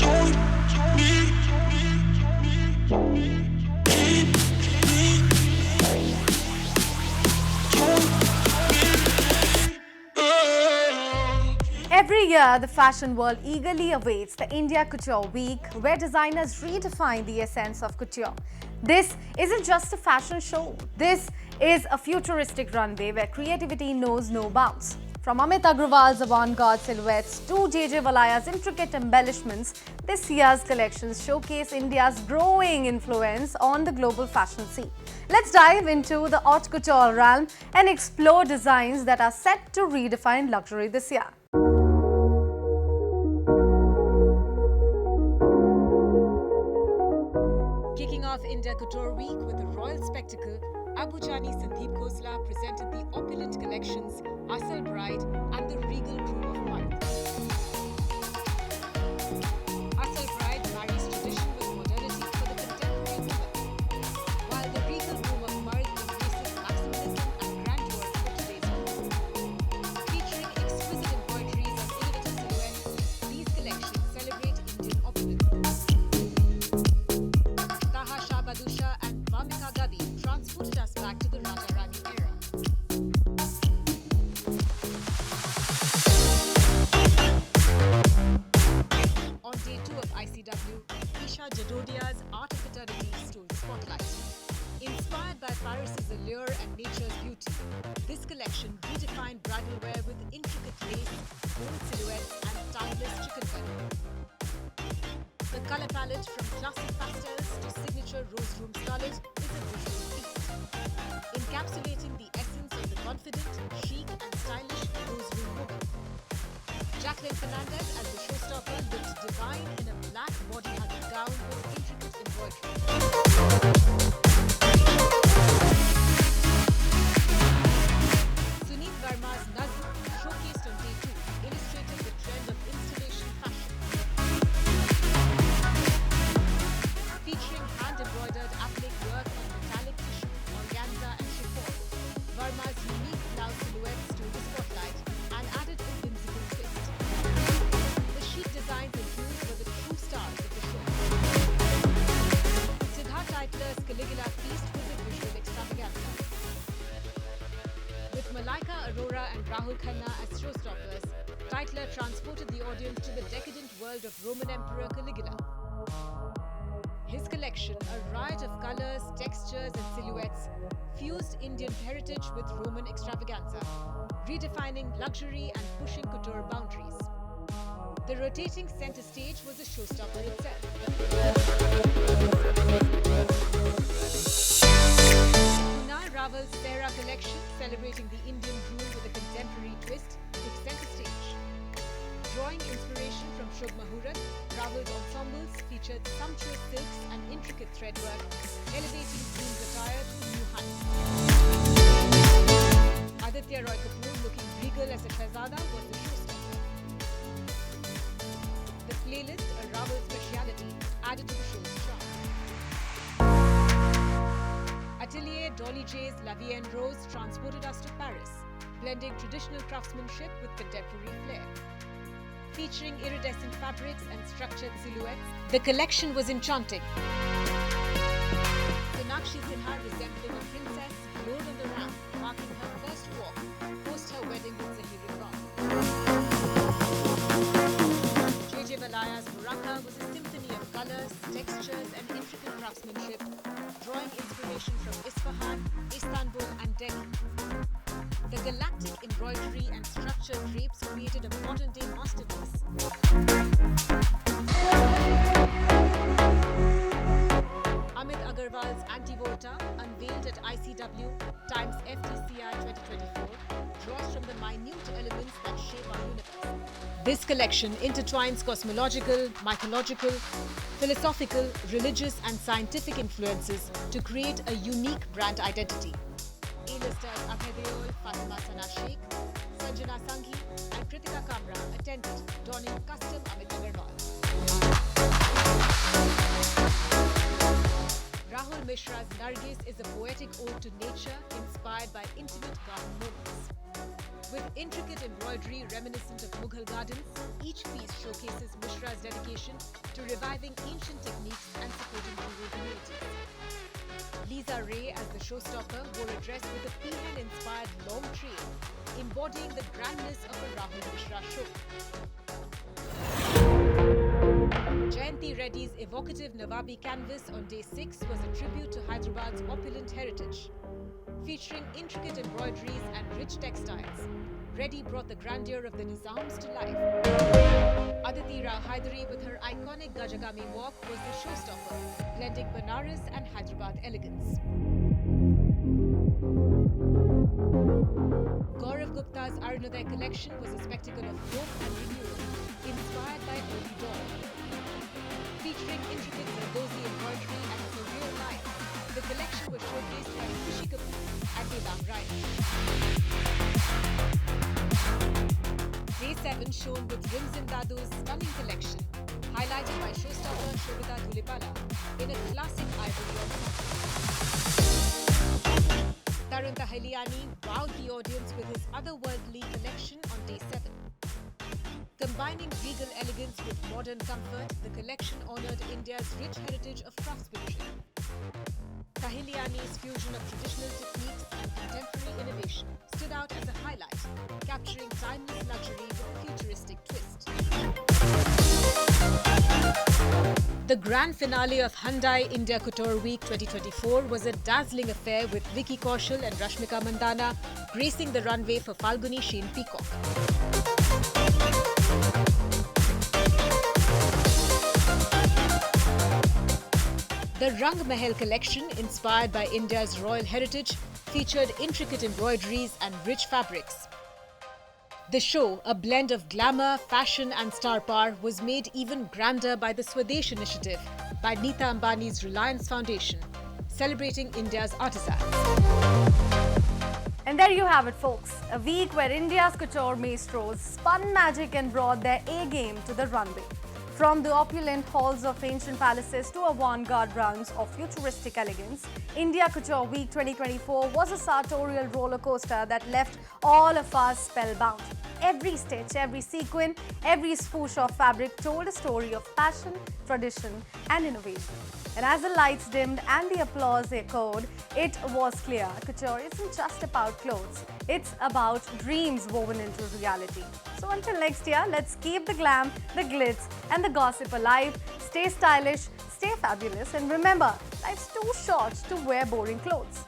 Every year, the fashion world eagerly awaits the India Couture Week, where designers redefine the essence of couture. This isn't just a fashion show. This is a futuristic runway where creativity knows no bounds. From Amit Agrawal's avant-garde silhouettes to JJ Valaya's intricate embellishments, this year's collections showcase India's growing influence on the global fashion scene. Let's dive into the haute couture realm and explore designs that are set to redefine luxury this year. Kicking off India Couture Week with a royal spectacle, Abu Chani Sandeep Khosla presented the opulent collections Asal Bride and the Regal Groom of Mard. Asal Bride marries tradition with modernity for the contemporary woman, while the Regal Groom of Mard embraces maximalism and grandeur for today's woman. Featuring exquisite embroideries and innovative silhouettes, these collections celebrate Indian opulence. Taha Shah Badusha and Vamika Gadi transported us back to the Raja Rani era. On day 2 of ICW, Isha Jadodia's Art of Eternity stole the spotlight. Inspired by Paris's allure and nature's beauty, this collection redefined bridal wear with intricate lace, bold silhouettes, and timeless chicken The color palette from classic pastels to signature rose room scarlet is a visual feast, encapsulating the essence of the confident, chic and stylish rose room woman. Jacqueline Fernandez as the showstopper looked divine in a black body-hugging gown with intricate embroidery. Sunit Verma's Nazm, showcased on day 2, illustrated the trend of installation fashion. Featuring hand-embroidered applique work on metallic tissue, organza and chiffon, Verma's unique blouse silhouettes stole the spotlight and added a whimsical twist. The chic designs and hues were the true stars of the show. Siddharth Eitler's Caligula feast was a visual extravaganza. With Malaika Arora and Rahul Khanna as showstoppers, Teitler transported the audience to the decadent world of Roman Emperor Caligula. His collection, a riot of colors, textures, and silhouettes, fused Indian heritage with Roman extravaganza, redefining luxury and pushing couture boundaries. The rotating center stage was a showstopper itself. Kunal Raval's Sarah collection, celebrating the Indian groove with a contemporary twist, took center stage. Drawing inspiration from Shubh Muhurat, Raval's ensembles featured sumptuous silks and intricate threadwork, elevating groom's attire to new heights. Aditya Roy Kapoor, looking regal as a Shahzada, was the showstopper. The playlist, a Raval speciality, added to the show's charm. Atelier Dolly J's La Vie en Rose transported us to Paris, blending traditional craftsmanship with contemporary flair. Featuring iridescent fabrics and structured silhouettes, the collection was enchanting. Sonakshi Sinha, resembling a princess, glowed on the ramp, marking her first walk post her wedding with Zahir Imran. JJ Valaya's Buraka was a symphony of colors, textures, and intricate craftsmanship, drawing inspiration from Isfahan, Istanbul, and Delhi. The galactic embroidery and structured drapes created a modern-day masterpiece. Amit Agarwal's Antivolta, unveiled at ICW times FTCI 2024, draws from the minute elements that shape our universe. This collection intertwines cosmological, mythological, philosophical, religious, and scientific influences to create a unique brand identity. A-listers Abhay Deol, Fatima Sana Sheikh, Sanjana Sanghi, and Kritika Kamra attended, donning custom Amit Agarwal. Rahul Mishra's Nargis is a poetic ode to nature inspired by intimate garden moments. With intricate embroidery reminiscent of Mughal gardens, each piece showcases Mishra's dedication to reviving ancient techniques and supporting rural communities. Lisa Ray, as the showstopper, wore a dress with a peahen-inspired long train, embodying the grandness of a Rahul Mishra show. Jayanti Reddy's evocative Nawabi canvas on day 6 was a tribute to Hyderabad's opulent heritage. Featuring intricate embroideries and rich textiles, Reddy brought the grandeur of the Nizams to life. Aditi Rao Hydari, with her iconic Gajagami walk, was the showstopper, blending Banaras and Hyderabad elegance. Gaurav Gupta's Arunoday collection was a spectacle of hope and renewal, inspired by early dawn. Featuring intricate Zardozi embroidery and surreal life, the collection was showcased by Rishi Kapoor and Vedam Rai. Day 7 shone with Rimzin Dadu's stunning collection, highlighted by showstopper Shobita Dhulipala in a classic ivory ensemble. Tarun Tahiliani wowed the audience with his otherworldly collection on day 7. Combining regal elegance with modern comfort, the collection honoured India's rich heritage of craftsmanship. Tahiliani's fusion of traditional techniques and contemporary innovation stood out as a highlight, capturing timeless luxury with a futuristic twist. The grand finale of Hyundai India Couture Week 2024 was a dazzling affair with Vicky Kaushal and Rashmika Mandana gracing the runway for Falguni Sheen Peacock. The Rang Mahal collection, inspired by India's royal heritage, featured intricate embroideries and rich fabrics. The show, a blend of glamour, fashion and star power, was made even grander by the Swadesh initiative by Neeta Ambani's Reliance Foundation, celebrating India's artisans. And there you have it, folks. A week where India's couture maestros spun magic and brought their A-game to the runway. From the opulent halls of ancient palaces to avant-garde rounds of futuristic elegance, India Couture Week 2024 was a sartorial roller coaster that left all of us spellbound. Every stitch, every sequin, every swoosh of fabric told a story of passion, tradition and innovation. And as the lights dimmed and the applause echoed, it was clear couture isn't just about clothes, it's about dreams woven into reality. So until next year, let's keep the glam, the glitz and the gossip alive. Stay stylish, stay fabulous, and remember, life's too short to wear boring clothes.